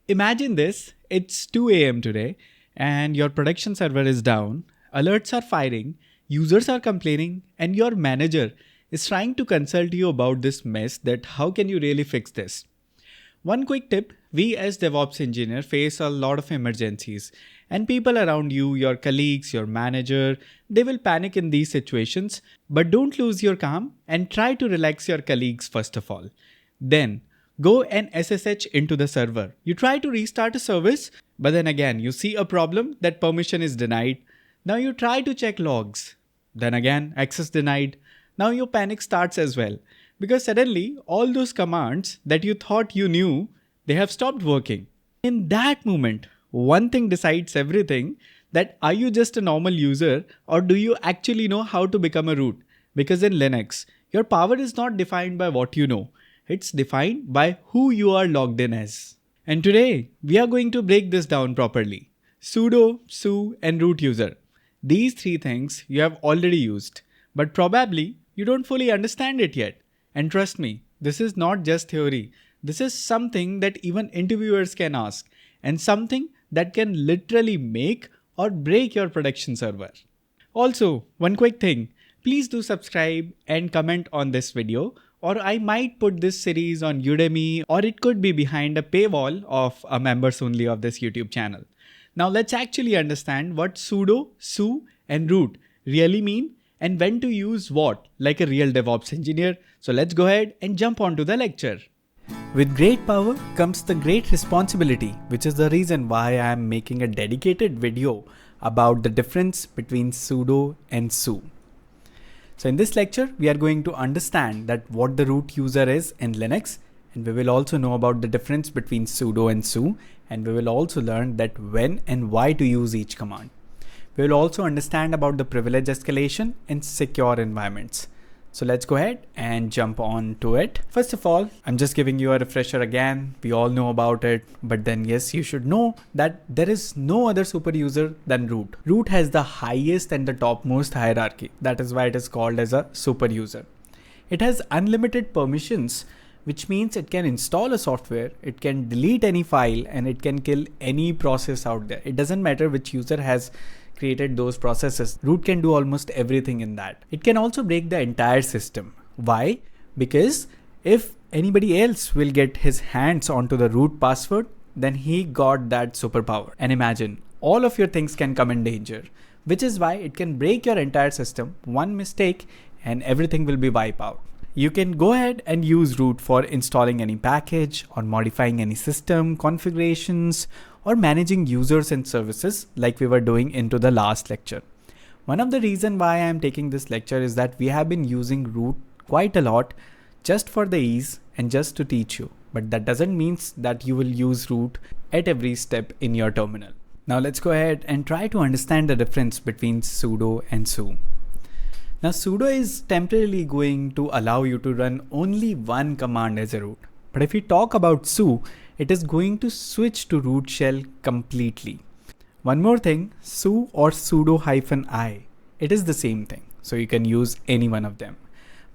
Imagine this, it's 2 a.m. today and your production server is down, alerts are firing, users are complaining, and your manager is trying to consult you about this mess that how can you really fix this. One quick tip, we as DevOps engineer face a lot of emergencies and people around you, your colleagues, your manager, they will panic in these situations, but don't lose your calm and try to relax your colleagues first of all. Then go and SSH into the server. You try to restart a service, but then again you see a problem that permission is denied. Now you try to check logs. Then again access denied. Now your panic starts as well. Because suddenly all those commands that you thought you knew, they have stopped working. In that moment, one thing decides everything, that are you just a normal user or do you actually know how to become a root? Because in Linux, your power is not defined by what you know. It's defined by who you are logged in as. And today, we are going to break this down properly. Sudo, su, and root user. These three things you have already used, but probably you don't fully understand it yet. And trust me, this is not just theory. This is something that even interviewers can ask and something that can literally make or break your production server. Also, one quick thing, please do subscribe and comment on this video, or I might put this series on Udemy, or it could be behind a paywall of members only of this YouTube channel. Now let's actually understand what sudo, su, and root really mean and when to use what like a real DevOps engineer. So let's go ahead and jump onto the lecture. With great power comes the great responsibility, which is the reason why I am making a dedicated video about the difference between sudo and su. So in this lecture, we are going to understand that what the root user is in Linux, and we will also know about the difference between sudo and su, and we will also learn that when and why to use each command. We will also understand about the privilege escalation in secure environments. So let's go ahead and jump on to it. First of all, I'm just giving you a refresher again. We all know about it, but then yes, you should know that there is no other super user than root. Root has the highest and the topmost hierarchy. That is why it is called as a super user. It has unlimited permissions, which means it can install a software, it can delete any file, and it can kill any process out there. It doesn't matter which user has created those processes. Root can do almost everything in that. It can also break the entire system. Why? Because if anybody else will get his hands onto the root password, then he got that superpower. And imagine, all of your things can come in danger, which is why it can break your entire system. One mistake and everything will be wiped out. You can go ahead and use root for installing any package or modifying any system configurations or managing users and services like we were doing into the last lecture. One of the reasons why I am taking this lecture is that we have been using root quite a lot just for the ease and just to teach you. But that doesn't mean that you will use root at every step in your terminal. Now let's go ahead and try to understand the difference between sudo and su. Now sudo is temporarily going to allow you to run only one command as a root. But if we talk about su, it is going to switch to root shell completely. One more thing, su or sudo-i, it is the same thing. So you can use any one of them.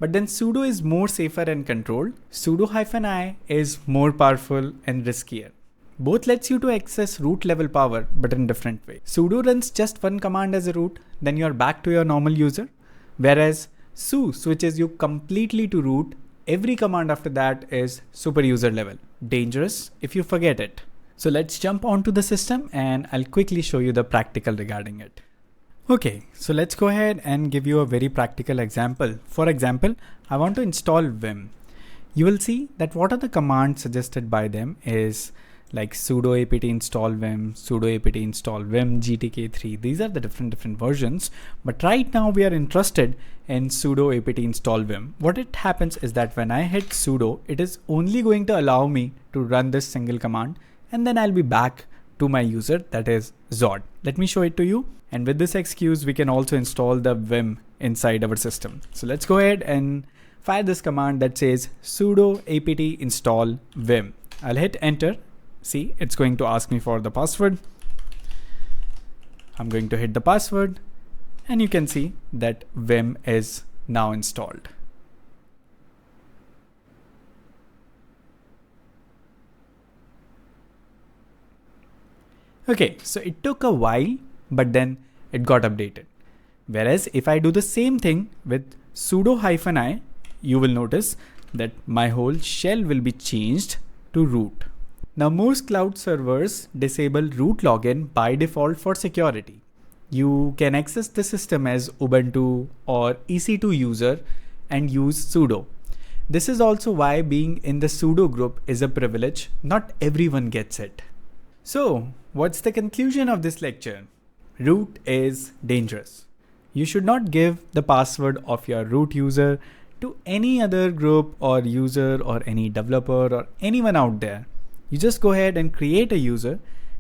But then sudo is more safer and controlled. Sudo-i is more powerful and riskier. Both lets you to access root level power, but in different way. Sudo runs just one command as a root, then you are back to your normal user. Whereas su switches you completely to root. Every command after that is super user level. Dangerous if you forget it. So let's jump onto the system and I'll quickly show you the practical regarding it. Okay, so let's go ahead and give you a very practical example. For example, I want to install Vim. You will see that what are the commands suggested by them is like sudo apt install vim, sudo apt install vim, gtk3. These are the different versions. But right now we are interested in sudo apt install vim. What it happens is that when I hit sudo, it is only going to allow me to run this single command and then I'll be back to my user, that is Zod. Let me show it to you. And with this excuse, we can also install the vim inside our system. So let's go ahead and fire this command that says sudo apt install vim. I'll hit enter. See, it's going to ask me for the password. I'm going to hit the password and you can see that Vim is now installed. Okay, so it took a while, but then it got updated. Whereas if I do the same thing with sudo -i, you will notice that my whole shell will be changed to root. Now most cloud servers disable root login by default for security. You can access the system as Ubuntu or EC2 user and use sudo. This is also why being in the sudo group is a privilege. Not everyone gets it. So, what's the conclusion of this lecture? Root is dangerous. You should not give the password of your root user to any other group or user or any developer or anyone out there. You just go ahead and create a user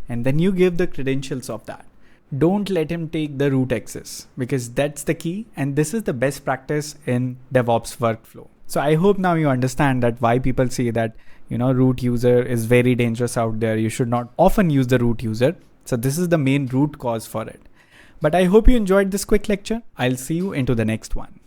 and then you give the credentials of that. Don't let him take the root access because that's the key, and this is the best practice in DevOps workflow. So I hope now you understand that why people say that, root user is very dangerous out there. You should not often use the root user. So this is the main root cause for it. But I hope you enjoyed this quick lecture. I'll see you into the next one.